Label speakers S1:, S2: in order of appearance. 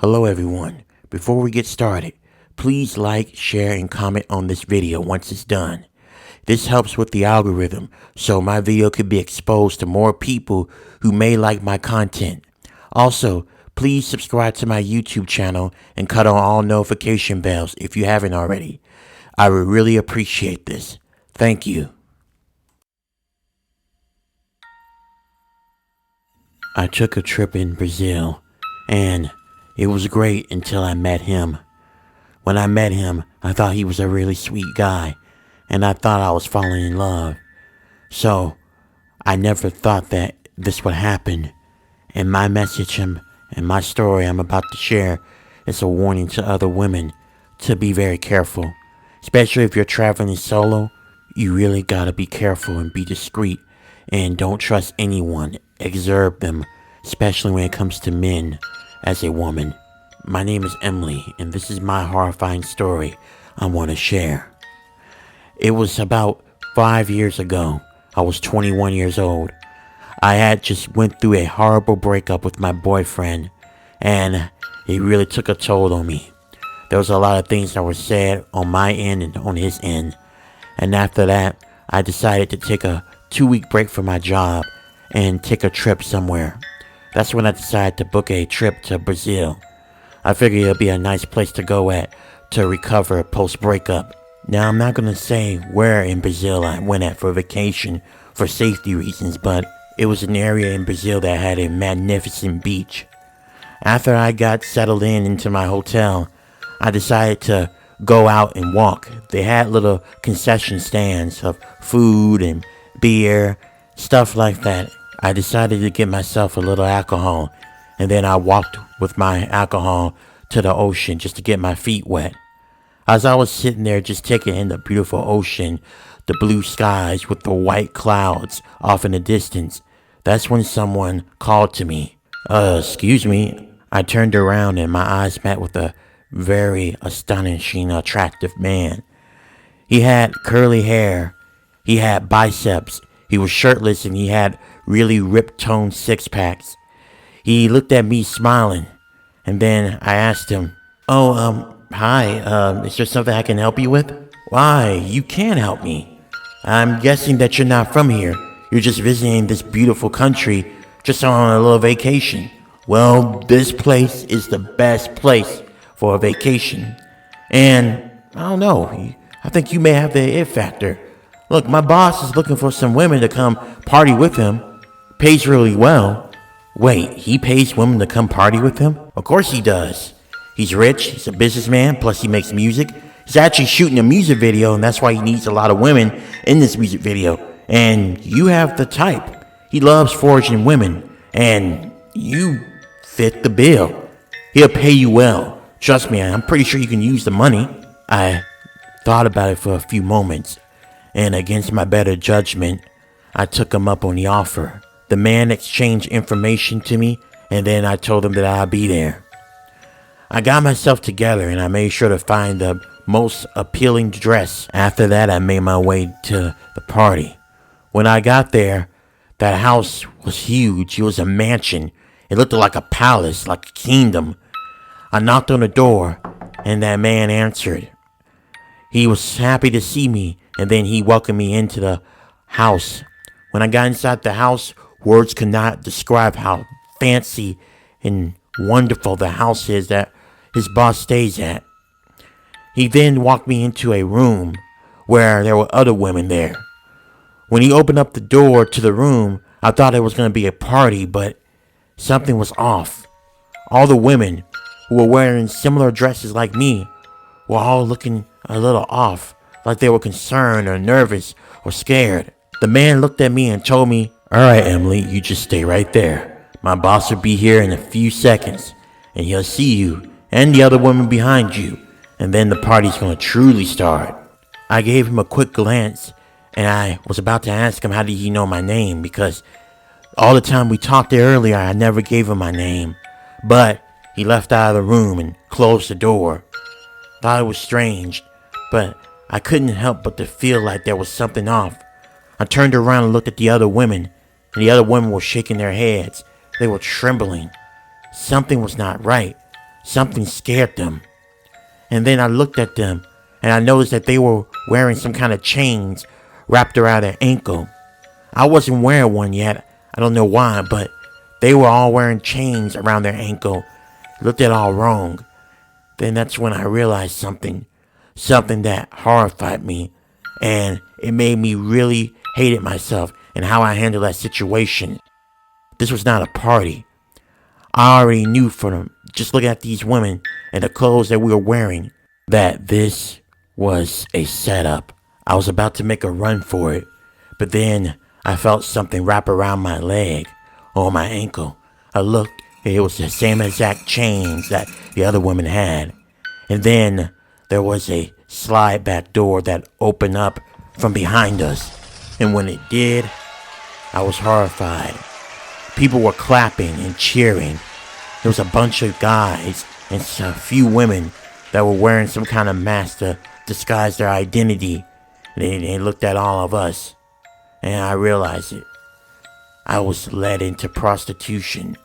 S1: Hello everyone. Before we get started, please like, share, and comment on this video once it's done. This helps with the algorithm so my video could be exposed to more people who may like my content. Also, please subscribe to my YouTube channel and cut on all notification bells if you haven't already. I would really appreciate this. Thank you. I took a trip in Brazil, and it was great until I met him. When I met him, I thought he was a really sweet guy, and I thought I was falling in love. So, I never thought that this would happen. And my message and my story I'm about to share is a warning to other women to be very careful. Especially if you're traveling solo, you really gotta be careful and be discreet. And don't trust anyone. Observe them, especially when it comes to men as a woman. My name is Emily, and this is my horrifying story I want to share. It was about 5 years ago. I was 21 years old. I had just went through a horrible breakup with my boyfriend, and it really took a toll on me. There was a lot of things that were said on my end and on his end. And after that, I decided to take a 2-week break from my job and take a trip somewhere. That's when I decided to book a trip to Brazil. I figured it'd be a nice place to go at to recover post-breakup. Now, I'm not gonna say where in Brazil I went at for vacation for safety reasons, but it was an area in Brazil that had a magnificent beach. After I got settled into my hotel, I decided to go out and walk. They had little concession stands of food and beer, stuff like that. I decided to get myself a little alcohol, and then I walked with my alcohol to the ocean just to get my feet wet. As I was sitting there just taking in the beautiful ocean, the blue skies with the white clouds off in the distance, that's when someone called to me. Excuse me. I turned around and my eyes met with a very astonishing, attractive man. He had curly hair. He had biceps. He was shirtless and he had really ripped toned six packs. He looked at me smiling, and then I asked him, hi, is there something I can help you with? Why, you can help me. I'm guessing that you're not from here. You're just visiting this beautiful country, just on a little vacation. Well, this place is the best place for a vacation. And, I don't know, I think you may have the it factor. Look, my boss is looking for some women to come party with him. Pays really well. Wait, he pays women to come party with him? Of course he does. He's rich, he's a businessman, plus he makes music. He's actually shooting a music video, and that's why he needs a lot of women in this music video. And you have the type. He loves foraging women, and you fit the bill. He'll pay you well. Trust me, I'm pretty sure you can use the money. I thought about it for a few moments, and against my better judgment, I took him up on the offer. The man exchanged information to me, and then I told him that I'd be there. I got myself together, and I made sure to find the most appealing dress. After that, I made my way to the party. When I got there, that house was huge. It was a mansion. It looked like a palace, like a kingdom. I knocked on the door, and that man answered. He was happy to see me, and then he welcomed me into the house. When I got inside the house, words could not describe how fancy and wonderful the house is that his boss stays at. He then walked me into a room where there were other women there. When he opened up the door to the room, I thought it was going to be a party, but something was off. All the women who were wearing similar dresses like me were all looking a little off, like they were concerned or nervous or scared. The man looked at me and told me, "All right, Emily, you just stay right there. My boss will be here in a few seconds, and he'll see you and the other woman behind you, and then the party's going to truly start." I gave him a quick glance, and I was about to ask him how did he know my name, because all the time we talked there earlier, I never gave him my name. But he left out of the room and closed the door. Thought it was strange, but I couldn't help but to feel like there was something off. I turned around and looked at the other women, and the other women were shaking their heads. They were trembling. Something was not right. something scared them. And then I looked at them, and I noticed that they were wearing some kind of chains wrapped around their ankle. I wasn't wearing one yet. I don't know why, but they were all wearing chains around their ankle. It looked all wrong. Then that's when I realized something that horrified me, and it made me really hate it myself and how I handled that situation. This was not a party. I already knew from just looking at these women and the clothes that we were wearing that this was a setup. I was about to make a run for it, but then I felt something wrap around my leg or my ankle. I looked, it was the same exact chains that the other women had. And then there was a slide back door that opened up from behind us. And when it did, I was horrified. People were clapping and cheering. There was a bunch of guys and a few women that were wearing some kind of mask to disguise their identity. They looked at all of us, and I realized it. I was led into prostitution.